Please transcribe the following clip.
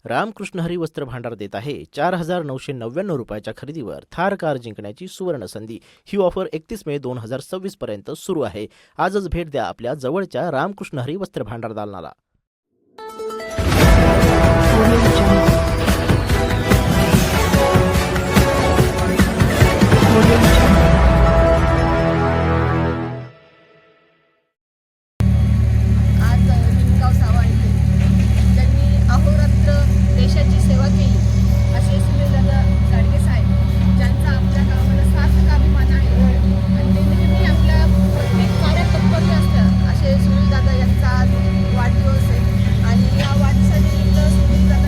रामकृष्ण हरी वस्त्र भांडार देत आहे 4,999 रुपयाच्या खरेदीवर थार कार जिंकण्याची सुवर्ण संधी। ही ऑफर 31 मे 2026 पर्यंत सुरू आहे। आजच भेट द्या आपल्या जवळच्या रामकृष्ण हरी वस्त्र भांडार दालनाला। देशाची सेवा केली असे सुनीलदादा गाडगे साहेब, ज्यांचा आपल्या गावाला सार्थक अभिमान आहे आणि ते नेहमी आपल्या प्रत्येक कार्यात तत्पर असतात। असे सुनीलदादा यांचा आज वाढदिवस आहे आणि या वाढदिवसानिमित्त सुनीलदादा